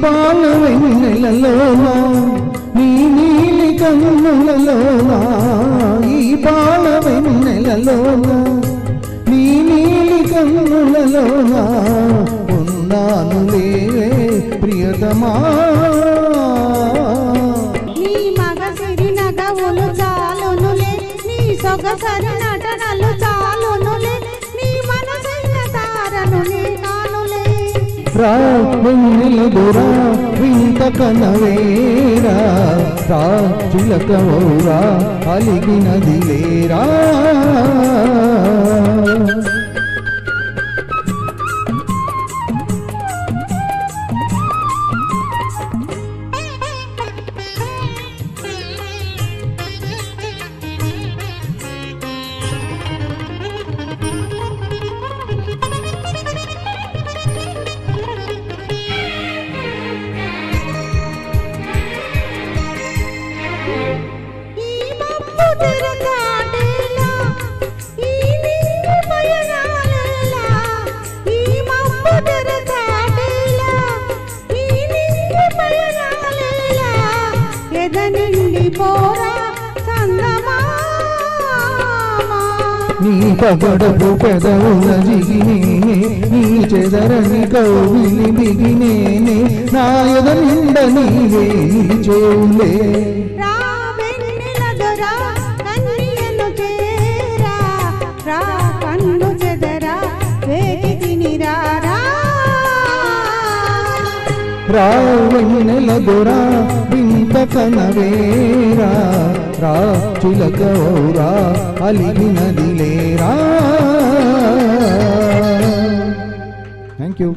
పాల వెన్నెలలోనా నీ నీలి కన్నులలోనా ఈ పాల వెన్నెలలోనా నీ నీలి కన్నులలోనా ఉన్నానులే ప్రియతమా నీ మగసిరి నగవులు చాలునులే నీ సొగసరి నటనలు చాలునులే నీ మనసైన తారనులే కానులే రా వెన్నెలదురా వింత కనవేరా రా చిలకవౌరా అలిగినది లేరా నీ పగడపు పెదవుల జిగినే నీ చెదరని కౌగిలి బిగినేనే నా ఎద నిండ నీవే నిలిచేవులే రా వెన్నెలదొరా కన్నియను చేరా రా కన్ను చెదరా వేగి తినిరా రా వెన్నెలదొరా వింత కనవేరా రా చిలకవౌరా అలిగినది లేరా. Thank you.